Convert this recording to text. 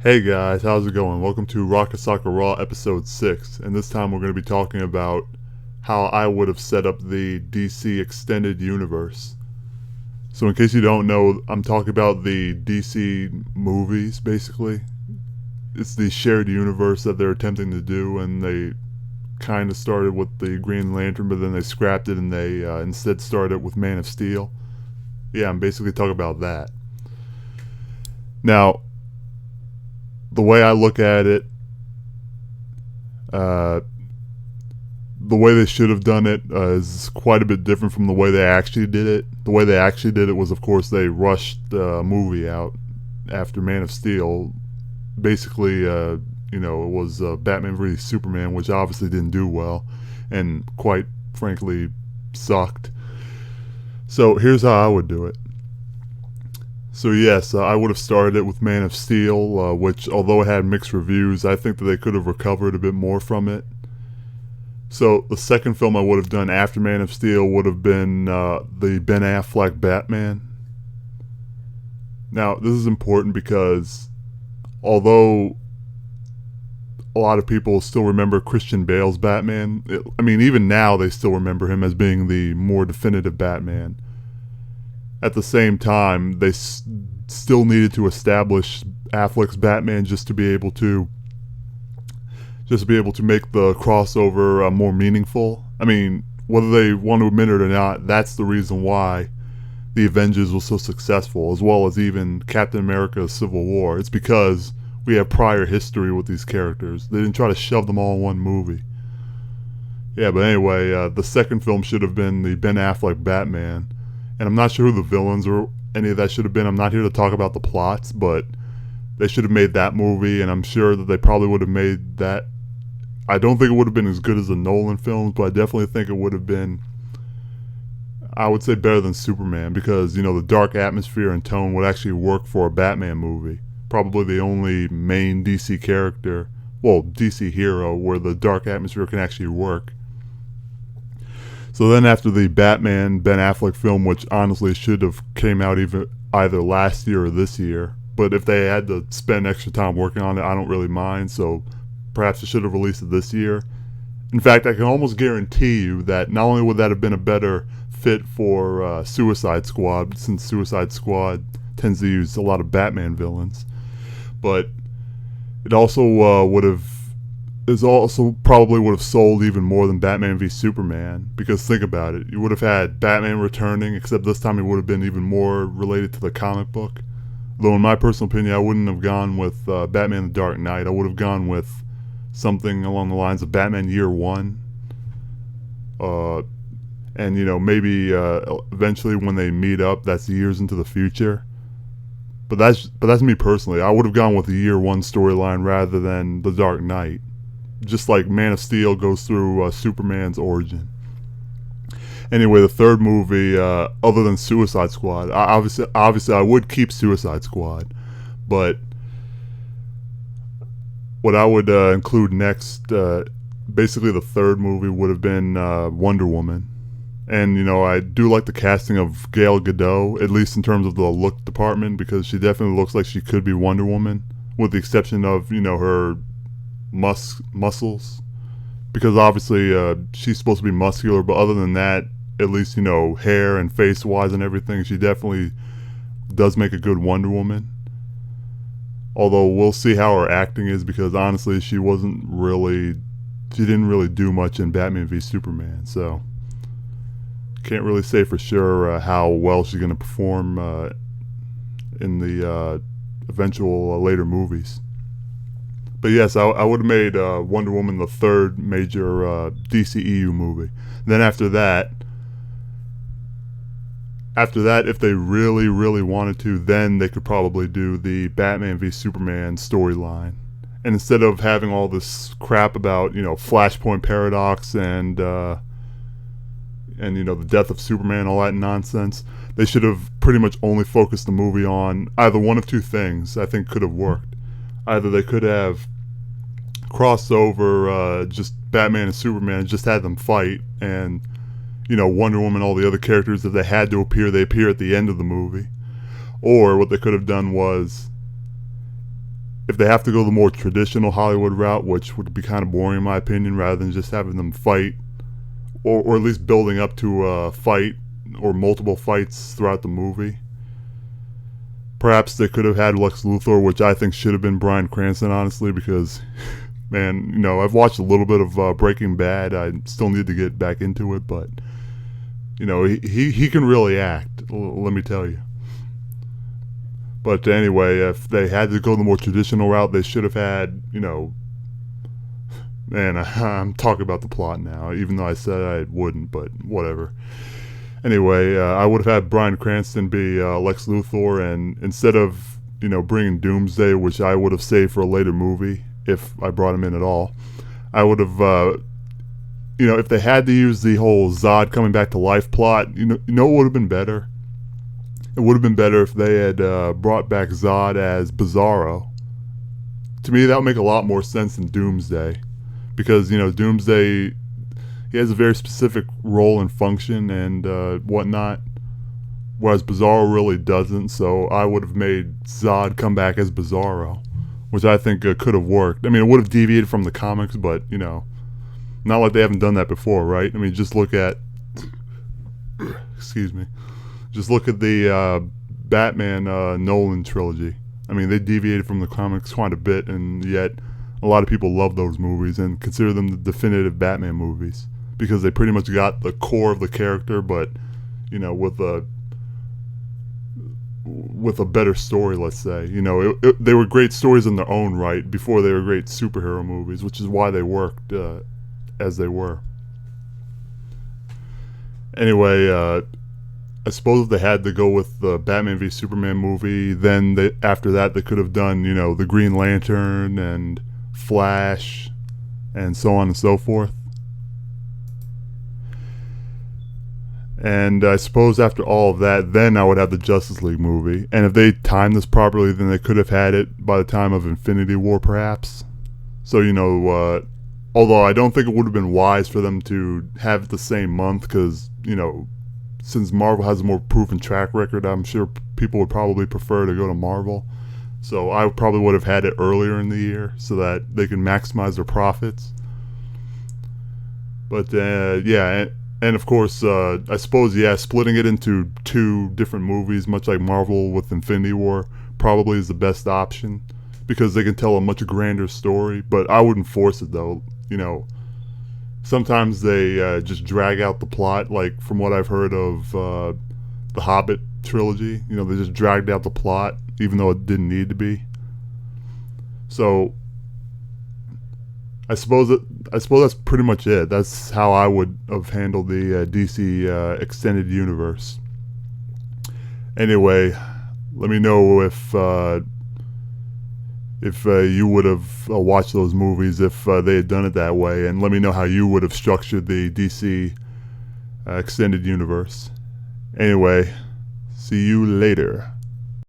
Hey guys, how's it going? Welcome to Roka Soka Raw episode 6, and this time we're going to be talking about how I would have set up the DC extended universe. So in case you don't know, I'm talking about the DC movies basically. It's the shared universe that they're attempting to do, and they kind of started with the Green Lantern, but then they scrapped it and they instead started with Man of Steel. Yeah, I'm basically talking about that. Now, the way I look at it, uh, the way they should have done it is quite a bit different from the way they actually did it. The way they actually did it was, of course, they rushed the movie out after Man of Steel. Basically, it was Batman vs Superman, which obviously didn't do well, and quite frankly, sucked. So here's how I would do it. So yes, I would have started it with Man of Steel, which, although it had mixed reviews, I think that they could have recovered a bit more from it. So the second film I would have done after Man of Steel would have been the Ben Affleck Batman. Now, this is important because although a lot of people still remember Christian Bale's Batman, even now they still remember him as being the more definitive Batman. At the same time, they still needed to establish Affleck's Batman just to be able to make the crossover more meaningful. I mean, whether they want to admit it or not, that's the reason why the Avengers was so successful, as well as even Captain America's Civil War. It's because we have prior history with these characters. They didn't try to shove them all in one movie. Yeah, but anyway, the second film should have been the Ben Affleck Batman. And I'm not sure who the villains or any of that should have been. I'm not here to talk about the plots, but they should have made that movie, and I'm sure that they probably would have made that. I don't think it would have been as good as the Nolan films, but I definitely think it would have been, I would say, better than Superman, because, the dark atmosphere and tone would actually work for a Batman movie. Probably the only main DC character, DC hero, where the dark atmosphere can actually work. So then after the Batman Ben Affleck film, which honestly should have came out either last year or this year, but if they had to spend extra time working on it, I don't really mind, so perhaps they should have released it this year. In fact, I can almost guarantee you that not only would that have been a better fit for Suicide Squad, since Suicide Squad tends to use a lot of Batman villains, but it also probably would have sold even more than Batman v Superman, because think about it, you would have had Batman returning, except this time it would have been even more related to the comic book. Though in my personal opinion, I wouldn't have gone with Batman the Dark Knight. I would have gone with something along the lines of Batman Year One, and maybe eventually when they meet up, that's years into the future. But that's me personally. I would have gone with the Year One storyline rather than the Dark Knight. Just like Man of Steel goes through Superman's origin. Anyway, the third movie, other than Suicide Squad, obviously I would keep Suicide Squad, but what I would include next, basically the third movie would have been Wonder Woman. And, I do like the casting of Gal Gadot, at least in terms of the look department, because she definitely looks like she could be Wonder Woman, with the exception of, her muscles, because obviously she's supposed to be muscular, but other than that, at least hair and face wise and everything, she definitely does make a good Wonder Woman. Although we'll see how her acting is, because honestly she didn't really do much in Batman v Superman, so can't really say for sure how well she's going to perform in the eventual later movies. But yes, I would have made Wonder Woman the third major DCEU movie. Then after that, if they really, really wanted to, then they could probably do the Batman v Superman storyline. And instead of having all this crap about, Flashpoint Paradox and the death of Superman, all that nonsense, they should have pretty much only focused the movie on either one of two things. I think could have worked. Either they could have crossed over just Batman and Superman and just had them fight, and Wonder Woman, all the other characters, if they had to appear, they appear at the end of the movie. Or what they could have done was, if they have to go the more traditional Hollywood route, which would be kind of boring in my opinion, rather than just having them fight, or at least building up to a fight or multiple fights throughout the movie. Perhaps they could have had Lex Luthor, which I think should have been Bryan Cranston, honestly, because, man, you know, I've watched a little bit of Breaking Bad. I still need to get back into it, but, you know, he can really act, let me tell you. But anyway, if they had to go the more traditional route, they should have had, you know, man, I'm talking about the plot now, even though I said I wouldn't, but whatever. Anyway, I would have had Bryan Cranston be Lex Luthor, and instead of, you know, bringing Doomsday, which I would have saved for a later movie if I brought him in at all, I would have, you know, if they had to use the whole Zod coming back to life plot, you know what would have been better? It would have been better if they had brought back Zod as Bizarro. To me, that would make a lot more sense than Doomsday, because, you know, Doomsday, he has a very specific role and function and whatnot, whereas Bizarro really doesn't. So I would have made Zod come back as Bizarro, which I think could have worked. I mean, it would have deviated from the comics, but, you know, not like they haven't done that before, right? I mean, just look at, excuse me, just look at the Batman Nolan trilogy. I mean, they deviated from the comics quite a bit, and yet a lot of people love those movies and consider them the definitive Batman movies, because they pretty much got the core of the character, but, you know, with a better story, let's say. You know, they were great stories in their own right before they were great superhero movies, which is why they worked as they were. Anyway, I suppose if they had to go with the Batman v Superman movie, then after that they could have done, you know, the Green Lantern and Flash and so on and so forth. And I suppose after all of that, then I would have the Justice League movie. And if they timed this properly, then they could have had it by the time of Infinity War, perhaps. So, you know, although I don't think it would have been wise for them to have it the same month, because, you know, since Marvel has a more proven track record, I'm sure people would probably prefer to go to Marvel. So I probably would have had it earlier in the year so that they can maximize their profits. But yeah, and of course, I suppose, yeah, splitting it into two different movies, much like Marvel with Infinity War, probably is the best option, because they can tell a much grander story. But I wouldn't force it, though. You know, sometimes they just drag out the plot, like from what I've heard of the Hobbit trilogy. You know, they just dragged out the plot, even though it didn't need to be. So I suppose that's pretty much it. That's how I would have handled the DC extended universe. Anyway, let me know if you would have watched those movies if they had done it that way, and let me know how you would have structured the DC extended universe. Anyway, see you later.